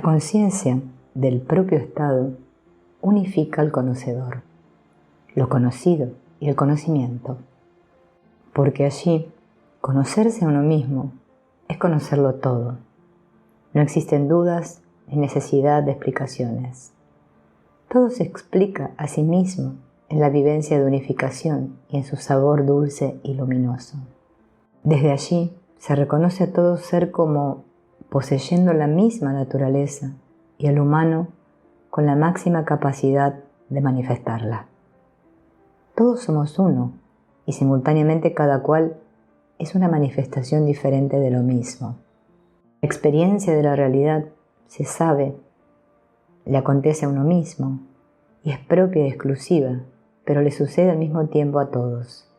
La conciencia del propio estado unifica al conocedor, lo conocido y el conocimiento, porque allí conocerse a uno mismo es conocerlo todo. No existen dudas ni necesidad de explicaciones. Todo se explica a sí mismo en la vivencia de unificación y en su sabor dulce y luminoso. Desde allí se reconoce a todo ser como poseyendo la misma naturaleza y al humano con la máxima capacidad de manifestarla. Todos somos uno y simultáneamente cada cual es una manifestación diferente de lo mismo. La experiencia de la realidad se sabe, le acontece a uno mismo y es propia y exclusiva, pero le sucede al mismo tiempo a todos.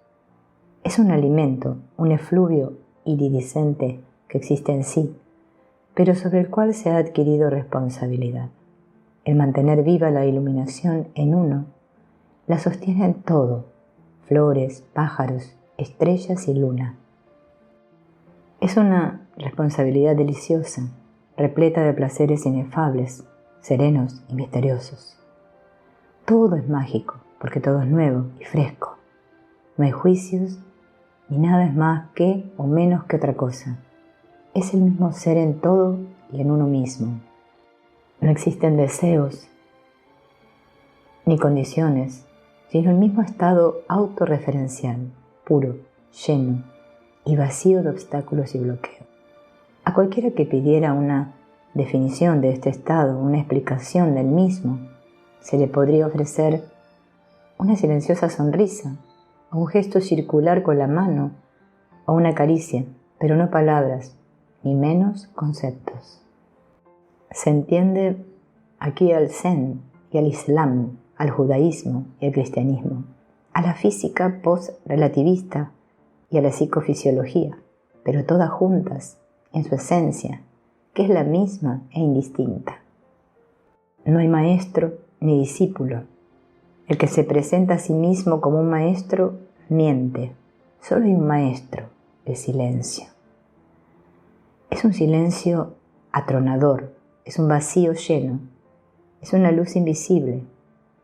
Es un alimento, un efluvio iridiscente que existe en sí, pero sobre el cual se ha adquirido responsabilidad. El mantener viva la iluminación en uno la sostiene en todo, flores, pájaros, estrellas y luna. Es una responsabilidad deliciosa, repleta de placeres inefables, serenos y misteriosos. Todo es mágico, porque todo es nuevo y fresco. No hay juicios, ni nada es más que o menos que otra cosa. Es el mismo ser en todo y en uno mismo. No existen deseos ni condiciones, sino el mismo estado autorreferencial, puro, lleno y vacío de obstáculos y bloqueos. A cualquiera que pidiera una definición de este estado, una explicación del mismo, se le podría ofrecer una silenciosa sonrisa, o un gesto circular con la mano, o una caricia, pero no palabras, ni menos conceptos. Se entiende aquí al Zen y al Islam, al judaísmo y al cristianismo, a la física post-relativista y a la psicofisiología, pero todas juntas en su esencia, que es la misma e indistinta. No hay maestro ni discípulo. El que se presenta a sí mismo como un maestro miente. Solo hay un maestro, el silencio. Es un silencio atronador, es un vacío lleno, es una luz invisible,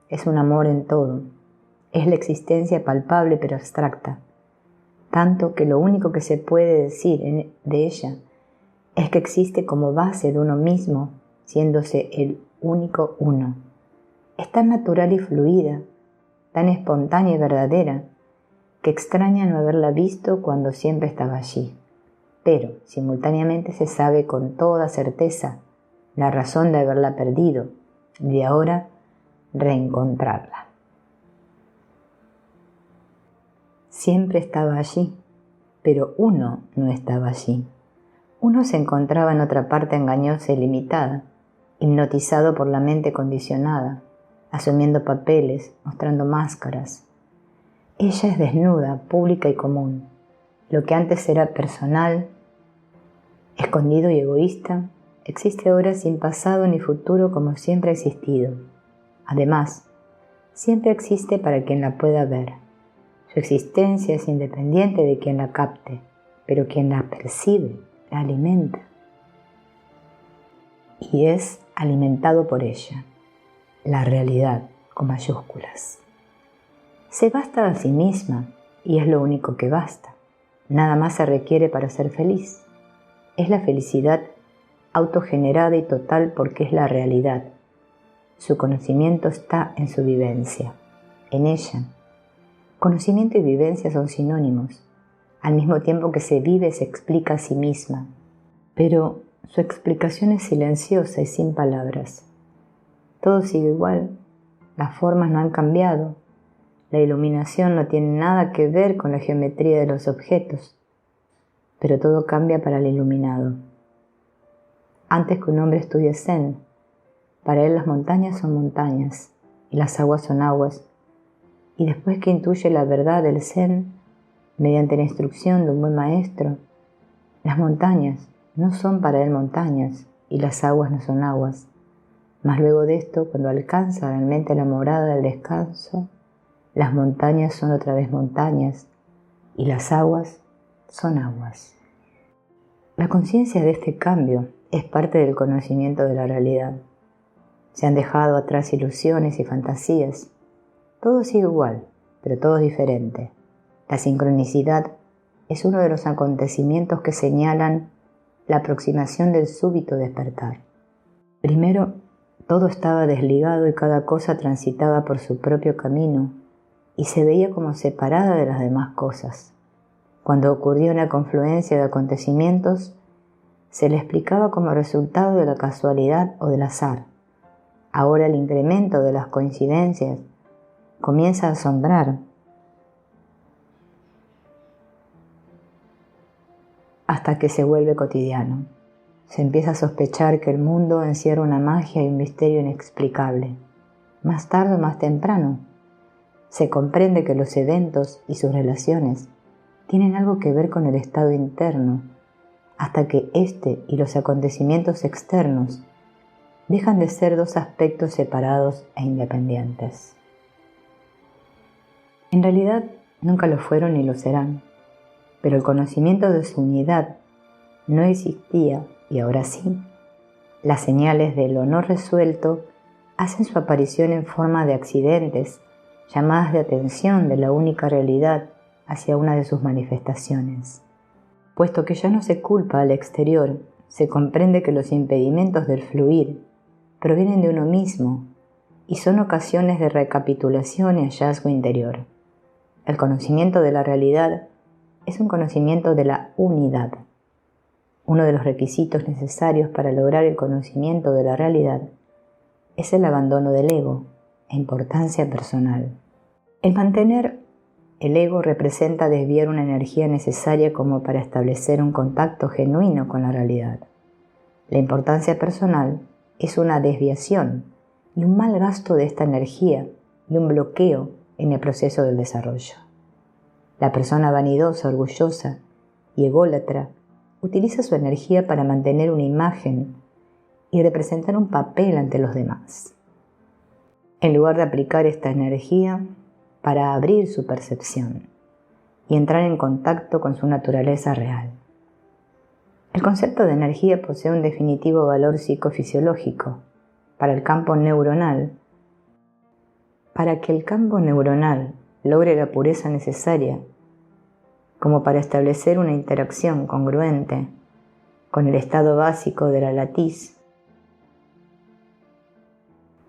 es un amor en todo, es la existencia palpable pero abstracta, tanto que lo único que se puede decir de ella es que existe como base de uno mismo, siéndose el único uno. Es tan natural y fluida, tan espontánea y verdadera, que extraña no haberla visto cuando siempre estaba allí. Pero simultáneamente se sabe con toda certeza la razón de haberla perdido y de ahora reencontrarla. Siempre estaba allí, pero uno no estaba allí. Uno se encontraba en otra parte engañosa y limitada, hipnotizado por la mente condicionada, asumiendo papeles, mostrando máscaras. Ella es desnuda, pública y común. Lo que antes era personal, escondido y egoísta, existe ahora sin pasado ni futuro como siempre ha existido. Además, siempre existe para quien la pueda ver. Su existencia es independiente de quien la capte, pero quien la percibe, la alimenta. Y es alimentado por ella, la realidad con mayúsculas. Se basta a sí misma y es lo único que basta. Nada más se requiere para ser feliz. Es la felicidad autogenerada y total porque es la realidad. Su conocimiento está en su vivencia, en ella. Conocimiento y vivencia son sinónimos. Al mismo tiempo que se vive, se explica a sí misma. Pero su explicación es silenciosa y sin palabras. Todo sigue igual. Las formas no han cambiado. La iluminación no tiene nada que ver con la geometría de los objetos. Pero todo cambia para el iluminado. Antes que un hombre estudie Zen, para él las montañas son montañas y las aguas son aguas. Y después que intuye la verdad del Zen, mediante la instrucción de un buen maestro, las montañas no son para él montañas y las aguas no son aguas. Mas luego de esto, cuando alcanza realmente la morada del descanso, las montañas son otra vez montañas y las aguas son aguas. La conciencia de este cambio es parte del conocimiento de la realidad. Se han dejado atrás ilusiones y fantasías. Todo sigue igual, pero todo es diferente. La sincronicidad es uno de los acontecimientos que señalan la aproximación del súbito despertar. Primero, todo estaba desligado y cada cosa transitaba por su propio camino y se veía como separada de las demás cosas. Cuando ocurría una confluencia de acontecimientos, se le explicaba como resultado de la casualidad o del azar. Ahora el incremento de las coincidencias comienza a asombrar hasta que se vuelve cotidiano. Se empieza a sospechar que el mundo encierra una magia y un misterio inexplicable. Más tarde o más temprano, se comprende que los eventos y sus relaciones tienen algo que ver con el estado interno, hasta que este y los acontecimientos externos dejan de ser dos aspectos separados e independientes. En realidad, nunca lo fueron ni lo serán, pero el conocimiento de su unidad no existía y ahora sí. Las señales de lo no resuelto hacen su aparición en forma de accidentes, llamadas de atención de la única realidad hacia una de sus manifestaciones. Puesto que ya no se culpa al exterior, se comprende que los impedimentos del fluir provienen de uno mismo y son ocasiones de recapitulación y hallazgo interior. El conocimiento de la realidad es un conocimiento de la unidad. Uno de los requisitos necesarios para lograr el conocimiento de la realidad es el abandono del ego e importancia personal. El mantener el ego representa desviar una energía necesaria como para establecer un contacto genuino con la realidad. La importancia personal es una desviación y un mal gasto de esta energía y un bloqueo en el proceso del desarrollo. La persona vanidosa, orgullosa y ególatra utiliza su energía para mantener una imagen y representar un papel ante los demás, en lugar de aplicar esta energía para abrir su percepción y entrar en contacto con su naturaleza real. El concepto de energía posee un definitivo valor psicofisiológico para el campo neuronal. Para que el campo neuronal logre la pureza necesaria como para establecer una interacción congruente con el estado básico de la latiz,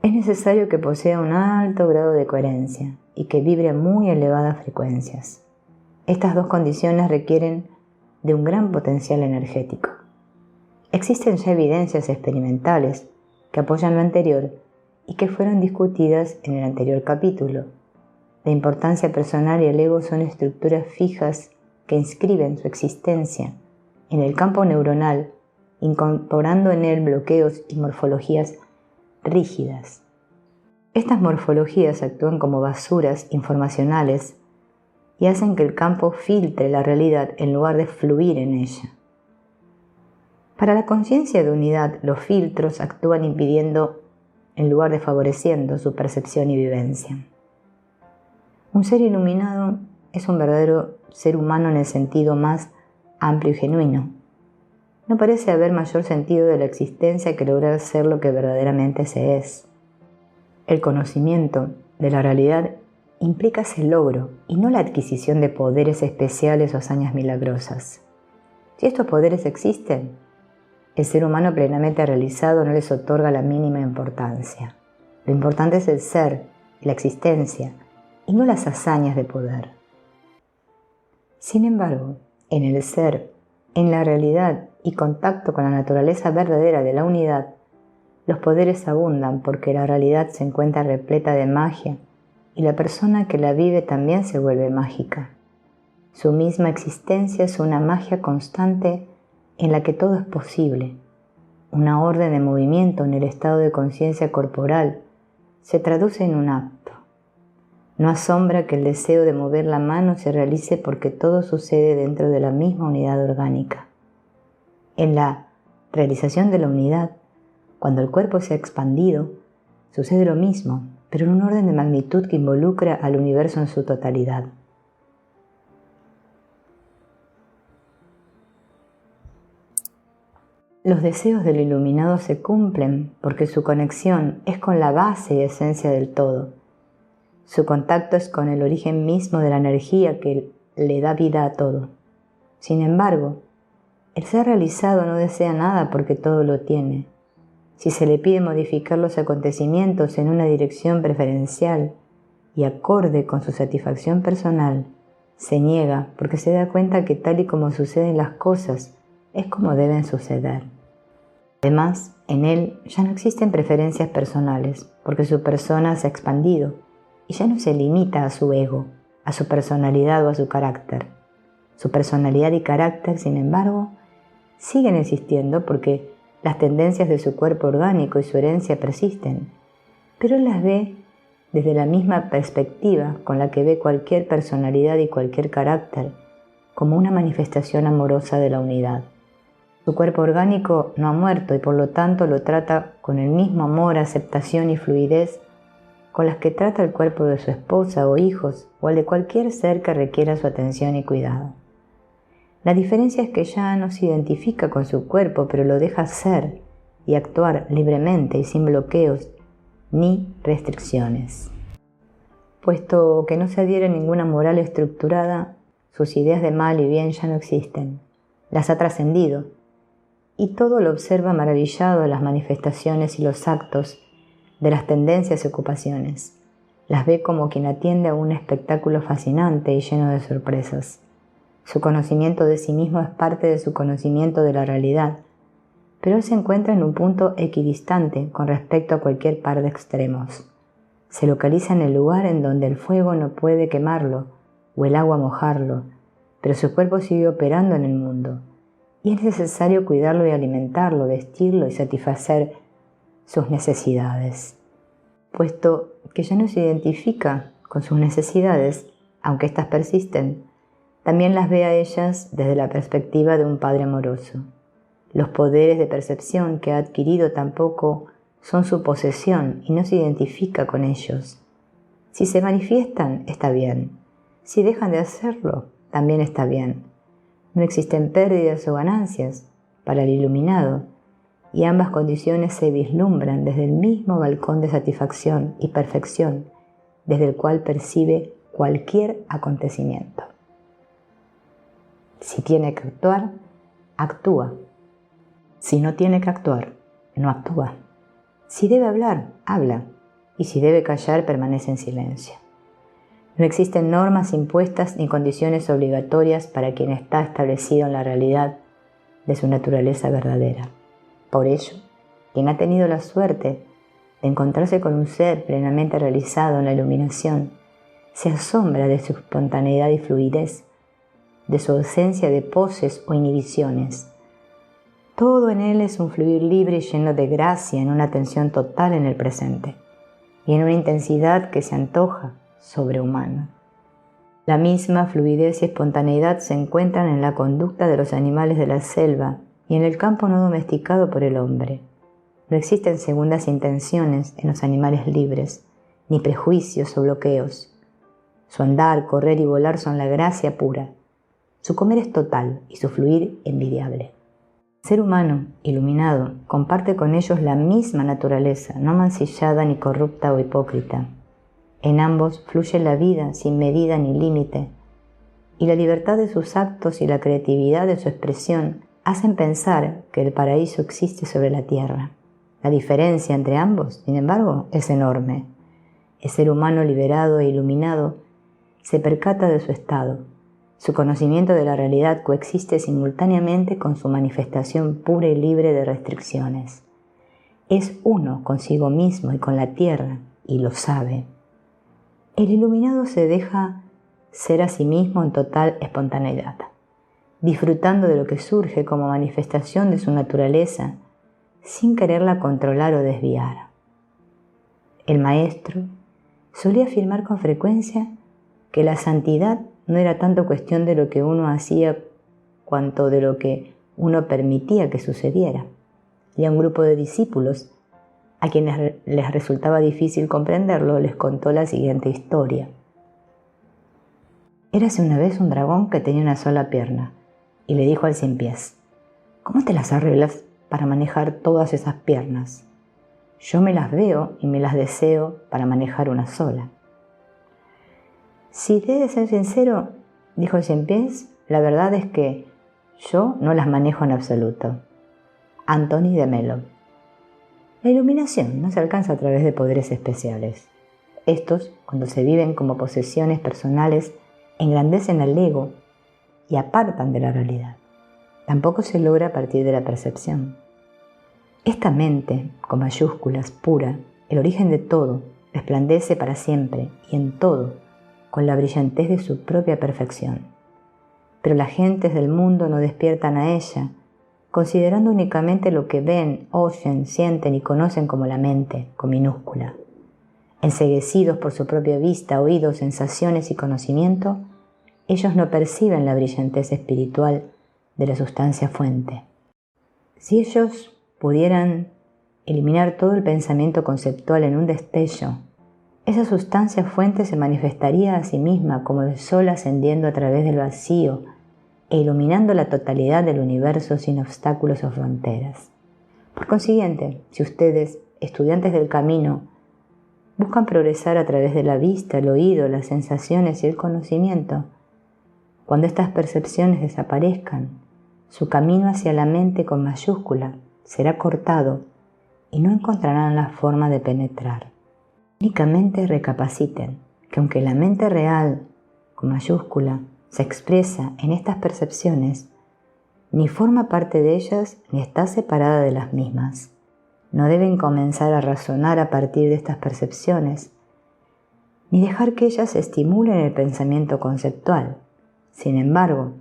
es necesario que posea un alto grado de coherencia y que vibre a muy elevadas frecuencias. Estas dos condiciones requieren de un gran potencial energético. Existen ya evidencias experimentales que apoyan lo anterior y que fueron discutidas en el anterior capítulo. La importancia personal y el ego son estructuras fijas que inscriben su existencia en el campo neuronal, incorporando en él bloqueos y morfologías rígidas. Estas morfologías actúan como basuras informacionales y hacen que el campo filtre la realidad en lugar de fluir en ella. Para la conciencia de unidad, los filtros actúan impidiendo en lugar de favoreciendo su percepción y vivencia. Un ser iluminado es un verdadero ser humano en el sentido más amplio y genuino. No parece haber mayor sentido de la existencia que lograr ser lo que verdaderamente se es. El conocimiento de la realidad implica ese logro y no la adquisición de poderes especiales o hazañas milagrosas. Si estos poderes existen, el ser humano plenamente realizado no les otorga la mínima importancia. Lo importante es el ser, la existencia, y no las hazañas de poder. Sin embargo, en el ser, en la realidad y contacto con la naturaleza verdadera de la unidad, los poderes abundan porque la realidad se encuentra repleta de magia y la persona que la vive también se vuelve mágica. Su misma existencia es una magia constante en la que todo es posible. Una orden de movimiento en el estado de conciencia corporal se traduce en un acto. No asombra que el deseo de mover la mano se realice porque todo sucede dentro de la misma unidad orgánica. En la realización de la unidad, cuando el cuerpo se ha expandido, sucede lo mismo, pero en un orden de magnitud que involucra al universo en su totalidad. Los deseos del iluminado se cumplen porque su conexión es con la base y esencia del todo. Su contacto es con el origen mismo de la energía que le da vida a todo. Sin embargo, el ser realizado no desea nada porque todo lo tiene. Si se le pide modificar los acontecimientos en una dirección preferencial y acorde con su satisfacción personal, se niega porque se da cuenta que tal y como suceden las cosas es como deben suceder. Además, en él ya no existen preferencias personales porque su persona se ha expandido y ya no se limita a su ego, a su personalidad o a su carácter. Su personalidad y carácter, sin embargo, siguen existiendo porque las tendencias de su cuerpo orgánico y su herencia persisten, pero él las ve desde la misma perspectiva con la que ve cualquier personalidad y cualquier carácter, como una manifestación amorosa de la unidad. Su cuerpo orgánico no ha muerto y por lo tanto lo trata con el mismo amor, aceptación y fluidez con las que trata el cuerpo de su esposa o hijos o el de cualquier ser que requiera su atención y cuidado. La diferencia es que ya no se identifica con su cuerpo, pero lo deja ser y actuar libremente y sin bloqueos ni restricciones. Puesto que no se adhiere a ninguna moral estructurada, sus ideas de mal y bien ya no existen. Las ha trascendido y todo lo observa maravillado de las manifestaciones y los actos de las tendencias y ocupaciones. Las ve como quien atiende a un espectáculo fascinante y lleno de sorpresas. Su conocimiento de sí mismo es parte de su conocimiento de la realidad, pero él se encuentra en un punto equidistante con respecto a cualquier par de extremos. Se localiza en el lugar en donde el fuego no puede quemarlo o el agua mojarlo, pero su cuerpo sigue operando en el mundo, y es necesario cuidarlo y alimentarlo, vestirlo y satisfacer sus necesidades. Puesto que ya no se identifica con sus necesidades, aunque éstas persisten, también las ve a ellas desde la perspectiva de un padre amoroso. Los poderes de percepción que ha adquirido tampoco son su posesión y no se identifica con ellos. Si se manifiestan, está bien. Si dejan de hacerlo, también está bien. No existen pérdidas o ganancias para el iluminado, y ambas condiciones se vislumbran desde el mismo balcón de satisfacción y perfección desde el cual percibe cualquier acontecimiento. Si tiene que actuar, actúa. Si no tiene que actuar, no actúa. Si debe hablar, habla. Y si debe callar, permanece en silencio. No existen normas impuestas ni condiciones obligatorias para quien está establecido en la realidad de su naturaleza verdadera. Por ello, quien ha tenido la suerte de encontrarse con un ser plenamente realizado en la iluminación, se asombra de su espontaneidad y fluidez, de su ausencia de poses o inhibiciones. Todo en él es un fluir libre y lleno de gracia, en una atención total en el presente y en una intensidad que se antoja sobrehumana. La misma fluidez y espontaneidad se encuentran en la conducta de los animales de la selva y en el campo no domesticado por el hombre. No existen segundas intenciones en los animales libres, ni prejuicios o bloqueos. Su andar, correr y volar son la gracia pura. Su comer es total y su fluir envidiable. El ser humano, iluminado, comparte con ellos la misma naturaleza, no mancillada ni corrupta o hipócrita. En ambos fluye la vida sin medida ni límite, y la libertad de sus actos y la creatividad de su expresión hacen pensar que el paraíso existe sobre la tierra. La diferencia entre ambos, sin embargo, es enorme. El ser humano liberado e iluminado se percata de su estado. Su conocimiento de la realidad coexiste simultáneamente con su manifestación pura y libre de restricciones. Es uno consigo mismo y con la tierra, y lo sabe. El iluminado se deja ser a sí mismo en total espontaneidad, disfrutando de lo que surge como manifestación de su naturaleza, sin quererla controlar o desviar. El maestro solía afirmar con frecuencia que la santidad no era tanto cuestión de lo que uno hacía cuanto de lo que uno permitía que sucediera. Y a un grupo de discípulos, a quienes les resultaba difícil comprenderlo, les contó la siguiente historia. Érase una vez un dragón que tenía una sola pierna, y le dijo al sin pies: «¿Cómo te las arreglas para manejar todas esas piernas. Yo me las veo y me las deseo para manejar una sola. Si he de ser sincero, dijo el Ciempiés, la verdad es que yo no las manejo en absoluto. Antoni de Melo. La iluminación no se alcanza a través de poderes especiales. Estos, cuando se viven como posesiones personales, engrandecen al ego y apartan de la realidad. Tampoco se logra a partir de la percepción. Esta mente, con mayúsculas, pura, el origen de todo, resplandece para siempre y en todo, con la brillantez de su propia perfección. Pero las gentes del mundo no despiertan a ella, considerando únicamente lo que ven, oyen, sienten y conocen como la mente, con minúscula. Enceguecidos por su propia vista, oídos, sensaciones y conocimiento, ellos no perciben la brillantez espiritual de la sustancia fuente. Si ellos pudieran eliminar todo el pensamiento conceptual en un destello, esa sustancia fuente se manifestaría a sí misma como el sol ascendiendo a través del vacío e iluminando la totalidad del universo sin obstáculos o fronteras. Por consiguiente, si ustedes, estudiantes del camino, buscan progresar a través de la vista, el oído, las sensaciones y el conocimiento, cuando estas percepciones desaparezcan, su camino hacia la mente con mayúscula será cortado y no encontrarán la forma de penetrar. Únicamente recapaciten que aunque la mente real, con mayúscula, se expresa en estas percepciones, ni forma parte de ellas ni está separada de las mismas. No deben comenzar a razonar a partir de estas percepciones, ni dejar que ellas estimulen el pensamiento conceptual. Sin embargo,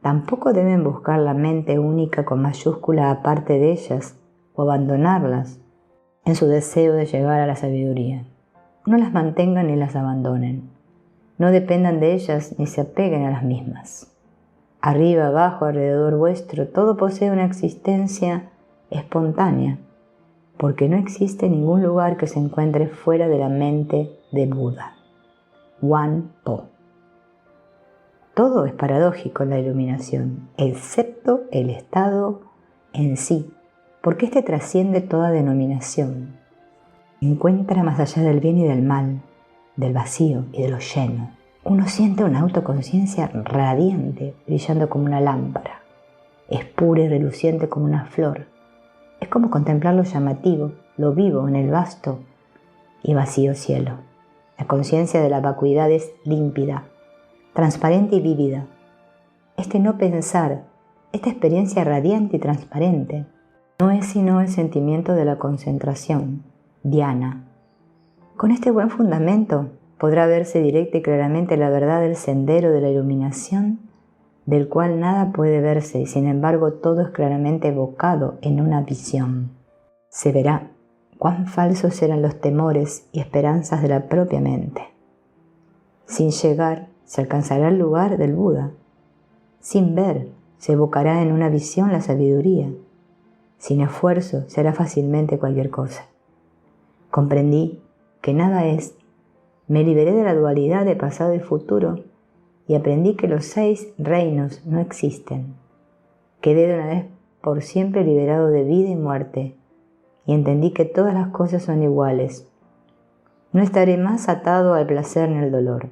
tampoco deben buscar la mente única con mayúscula aparte de ellas o abandonarlas en su deseo de llegar a la sabiduría. No las mantengan ni las abandonen. No dependan de ellas ni se apeguen a las mismas. Arriba, abajo, alrededor vuestro, todo posee una existencia espontánea, porque no existe ningún lugar que se encuentre fuera de la mente de Buda. Wan Po. Todo es paradójico en la iluminación, excepto el estado en sí, porque éste trasciende toda denominación. Se encuentra más allá del bien y del mal, del vacío y de lo lleno. Uno siente una autoconciencia radiante, brillando como una lámpara. Es pura y reluciente como una flor. Es como contemplar lo llamativo, lo vivo en el vasto y vacío cielo. La conciencia de la vacuidad es límpida, transparente y vívida. Este no pensar, esta experiencia radiante y transparente, no es sino el sentimiento de la concentración, dhyana. Con este buen fundamento podrá verse directa y claramente la verdad del sendero de la iluminación, del cual nada puede verse y sin embargo todo es claramente evocado en una visión. Se verá cuán falsos eran los temores y esperanzas de la propia mente. Sin llegar, se alcanzará el lugar del Buda. Sin ver, se evocará en una visión la sabiduría. Sin esfuerzo, se hará fácilmente cualquier cosa. Comprendí que nada es. Me liberé de la dualidad de pasado y futuro y aprendí que los 6 reinos no existen. Quedé de una vez por siempre liberado de vida y muerte y entendí que todas las cosas son iguales. No estaré más atado al placer ni al dolor.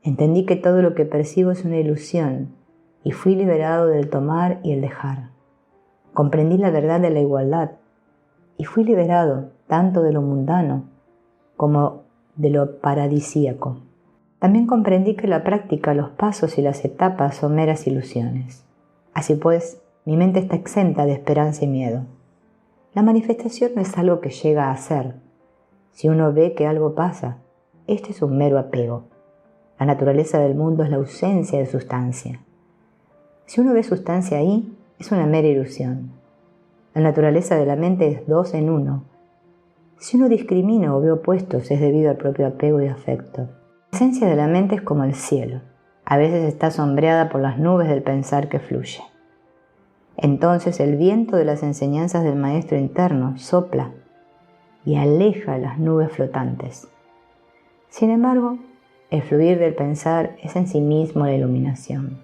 Entendí que todo lo que percibo es una ilusión y fui liberado del tomar y el dejar. Comprendí la verdad de la igualdad y fui liberado tanto de lo mundano como de lo paradisíaco. También comprendí que la práctica, los pasos y las etapas son meras ilusiones. Así pues, mi mente está exenta de esperanza y miedo. La manifestación no es algo que llega a ser. Si uno ve que algo pasa, este es un mero apego. La naturaleza del mundo es la ausencia de sustancia. Si uno ve sustancia ahí, es una mera ilusión. La naturaleza de la mente es 2 en 1. Si uno discrimina o ve opuestos, es debido al propio apego y afecto. La esencia de la mente es como el cielo. A veces está sombreada por las nubes del pensar que fluye. Entonces el viento de las enseñanzas del maestro interno sopla y aleja las nubes flotantes. Sin embargo, el fluir del pensar es en sí mismo la iluminación.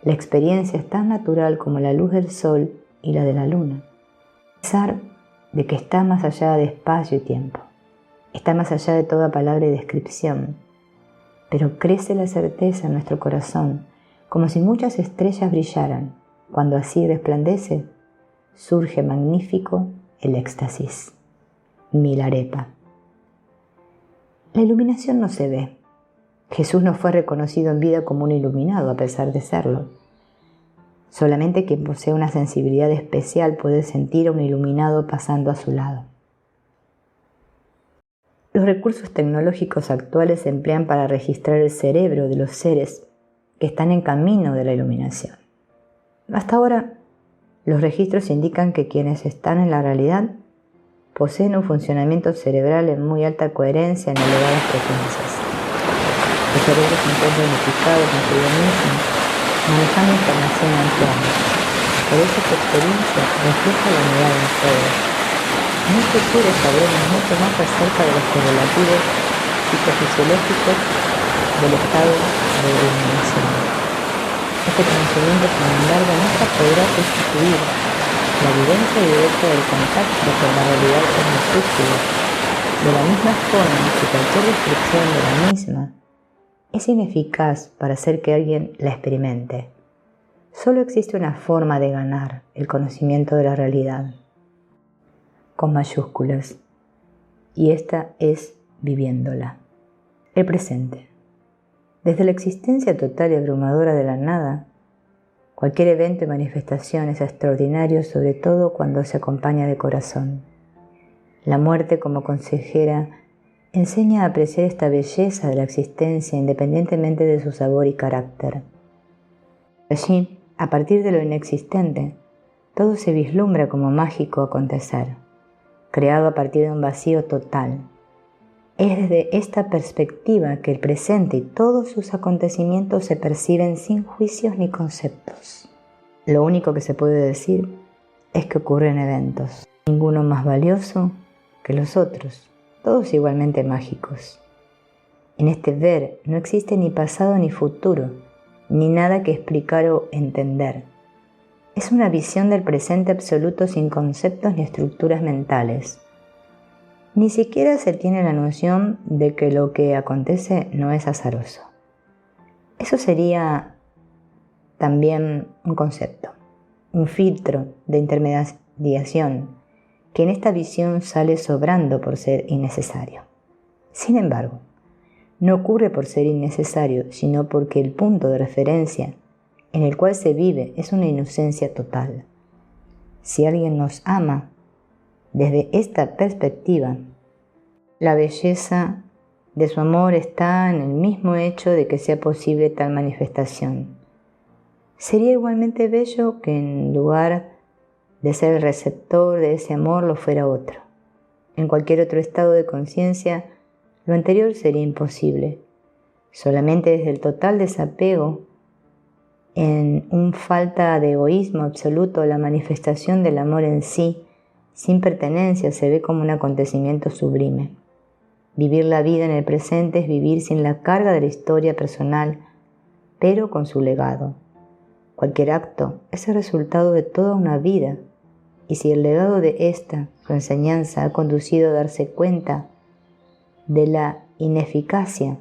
La experiencia es tan natural como la luz del sol y la de la luna. pesar de que está más allá de espacio y tiempo, está más allá de toda palabra y descripción, pero crece la certeza en nuestro corazón, como si muchas estrellas brillaran. Cuando así resplandece, surge magnífico el éxtasis. Milarepa. La iluminación no se ve. Jesús no fue reconocido en vida como un iluminado, a pesar de serlo. Solamente quien posee una sensibilidad especial puede sentir a un iluminado pasando a su lado. Los recursos tecnológicos actuales se emplean para registrar el cerebro de los seres que están en camino de la iluminación. Hasta ahora, los registros indican que quienes están en la realidad poseen un funcionamiento cerebral en muy alta coherencia en elevadas frecuencias. El cerebro se encuentra unificado consigo mismo, manejando información amplia. Por eso su experiencia refleja la unidad en todo. En un futuro sabremos mucho más acerca de los correlativos psicofisiológicos del estado de iluminación. Este conocimiento, sin embargo, nunca podrá sustituir la vivencia directa del contacto con la realidad cognoscível, de la misma forma que cualquier descripción de la misma es ineficaz para hacer que alguien la experimente. Solo existe una forma de ganar el conocimiento de la realidad, con mayúsculas, y esta es viviéndola. El presente. Desde la existencia total y abrumadora de la nada, cualquier evento y manifestación es extraordinario, sobre todo cuando se acompaña de corazón. La muerte, como consejera, enseña a apreciar esta belleza de la existencia independientemente de su sabor y carácter. Allí, a partir de lo inexistente, todo se vislumbra como mágico acontecer, creado a partir de un vacío total. Es desde esta perspectiva que el presente y todos sus acontecimientos se perciben sin juicios ni conceptos. Lo único que se puede decir es que ocurren eventos, ninguno más valioso que los otros, todos igualmente mágicos. En este ver no existe ni pasado ni futuro, ni nada que explicar o entender. Es una visión del presente absoluto sin conceptos ni estructuras mentales. Ni siquiera se tiene la noción de que lo que acontece no es azaroso. Eso sería también un concepto, un filtro de intermediación que en esta visión sale sobrando por ser innecesario. Sin embargo, no ocurre por ser innecesario, sino porque el punto de referencia en el cual se vive es una inocencia total. Si alguien nos ama, desde esta perspectiva, la belleza de su amor está en el mismo hecho de que sea posible tal manifestación. Sería igualmente bello que en lugar de ser el receptor de ese amor lo fuera otro. En cualquier otro estado de conciencia, lo anterior sería imposible. Solamente desde el total desapego, en un falta de egoísmo absoluto, la manifestación del amor en sí, sin pertenencia, se ve como un acontecimiento sublime. Vivir la vida en el presente es vivir sin la carga de la historia personal, pero con su legado. Cualquier acto es el resultado de toda una vida, y si el legado de esta, su enseñanza, ha conducido a darse cuenta de la ineficacia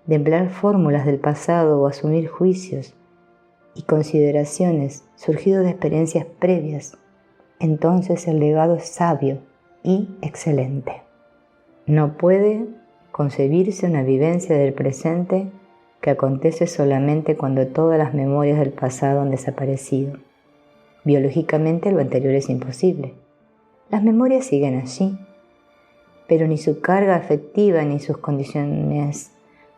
de emplear fórmulas del pasado o asumir juicios y consideraciones surgidos de experiencias previas, entonces el legado es sabio y excelente. No puede concebirse una vivencia del presente que acontece solamente cuando todas las memorias del pasado han desaparecido. Biológicamente lo anterior es imposible. Las memorias siguen allí, pero ni su carga afectiva ni sus condiciones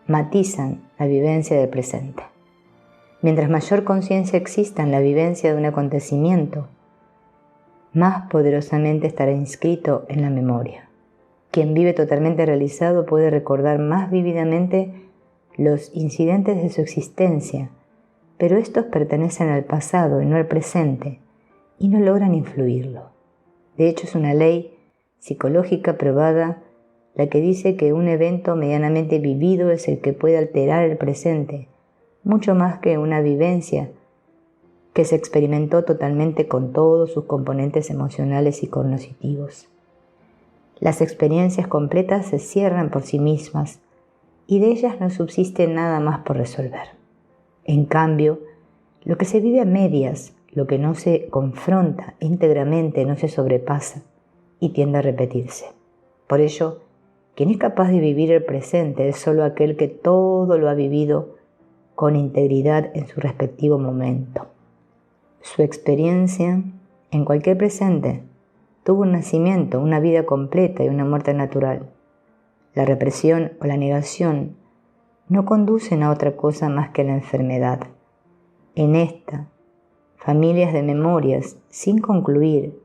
matizan la vivencia del presente. Mientras mayor conciencia exista en la vivencia de un acontecimiento, más poderosamente estará inscrito en la memoria. Quien vive totalmente realizado puede recordar más vívidamente los incidentes de su existencia, pero estos pertenecen al pasado y no al presente, y no logran influirlo. De hecho, es una ley psicológica probada la que dice que un evento medianamente vivido es el que puede alterar el presente, mucho más que una vivencia que se experimentó totalmente con todos sus componentes emocionales y cognitivos. Las experiencias completas se cierran por sí mismas y de ellas no subsiste nada más por resolver. En cambio, lo que se vive a medias, lo que no se confronta íntegramente, no se sobrepasa y tiende a repetirse. Por ello, quien es capaz de vivir el presente es solo aquel que todo lo ha vivido con integridad en su respectivo momento. Su experiencia en cualquier presente tuvo un nacimiento, una vida completa y una muerte natural. La represión o la negación no conducen a otra cosa más que a la enfermedad. En esta, familias de memorias sin concluir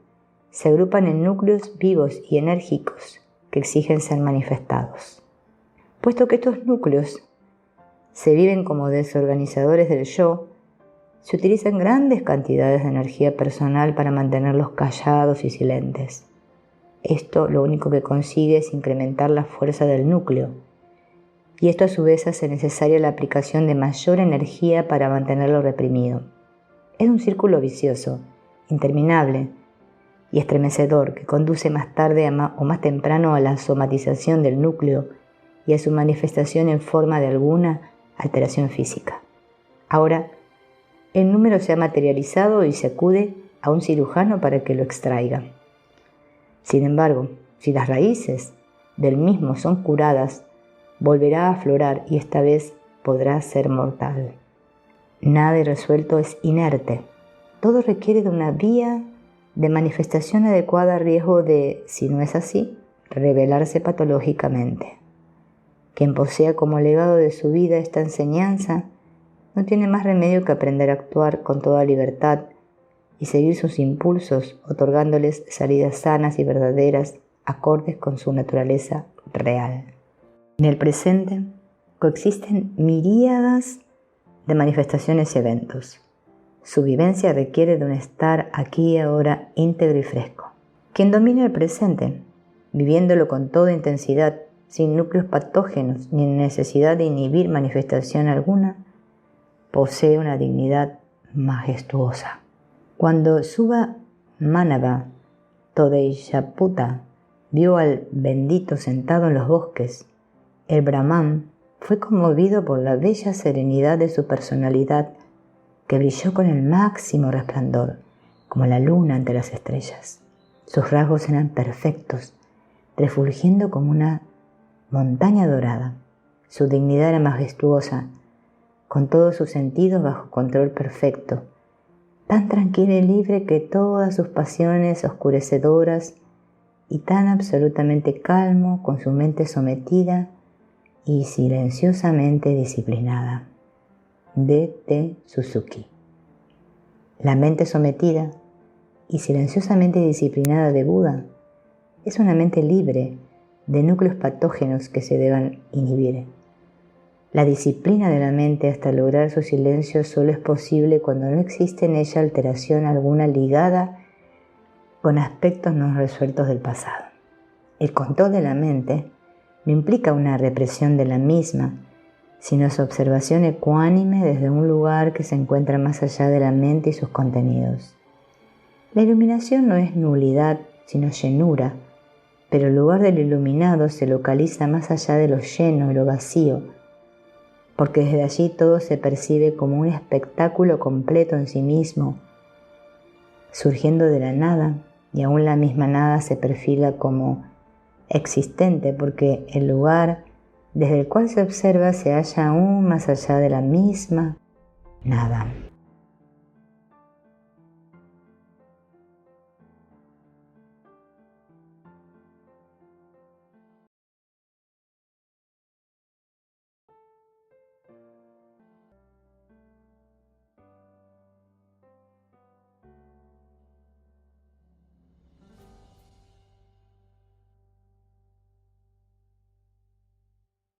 se agrupan en núcleos vivos y enérgicos que exigen ser manifestados. Puesto que estos núcleos se viven como desorganizadores del yo, se utilizan grandes cantidades de energía personal para mantenerlos callados y silentes. Esto lo único que consigue es incrementar la fuerza del núcleo, y esto a su vez hace necesaria la aplicación de mayor energía para mantenerlo reprimido. Es un círculo vicioso, interminable y estremecedor que conduce más tarde o más temprano a la somatización del núcleo y a su manifestación en forma de alguna alteración física. Ahora, el número se ha materializado y se acude a un cirujano para que lo extraiga. Sin embargo, si las raíces del mismo son curadas, volverá a aflorar y esta vez podrá ser mortal. Nada irresuelto es inerte. Todo requiere de una vía de manifestación adecuada a riesgo de, si no es así, revelarse patológicamente. Quien posea como legado de su vida esta enseñanza no tiene más remedio que aprender a actuar con toda libertad y seguir sus impulsos, otorgándoles salidas sanas y verdaderas, acordes con su naturaleza real. En el presente coexisten miríadas de manifestaciones y eventos. Su vivencia requiere de un estar aquí y ahora íntegro y fresco. Quien domina el presente, viviéndolo con toda intensidad, sin núcleos patógenos ni necesidad de inhibir manifestación alguna, posee una dignidad majestuosa. Cuando Subha Manava Todeyaputta vio al bendito sentado en los bosques, el Brahman fue conmovido por la bella serenidad de su personalidad, que brilló con el máximo resplandor, como la luna ante las estrellas. Sus rasgos eran perfectos, refulgiendo como una montaña dorada. Su dignidad era majestuosa, con todos sus sentidos bajo control perfecto, tan tranquila y libre que todas sus pasiones oscurecedoras, y tan absolutamente calmo con su mente sometida y silenciosamente disciplinada. D.T. Suzuki. La mente sometida y silenciosamente disciplinada de Buda es una mente libre de núcleos patógenos que se deban inhibir. La disciplina de la mente hasta lograr su silencio solo es posible cuando no existe en ella alteración alguna ligada con aspectos no resueltos del pasado. El control de la mente no implica una represión de la misma, sino su observación ecuánime desde un lugar que se encuentra más allá de la mente y sus contenidos. La iluminación no es nulidad, sino llenura, pero el lugar del iluminado se localiza más allá de lo lleno y lo vacío, porque desde allí todo se percibe como un espectáculo completo en sí mismo, surgiendo de la nada, y aún la misma nada se perfila como existente, porque el lugar desde el cual se observa se halla aún más allá de la misma nada.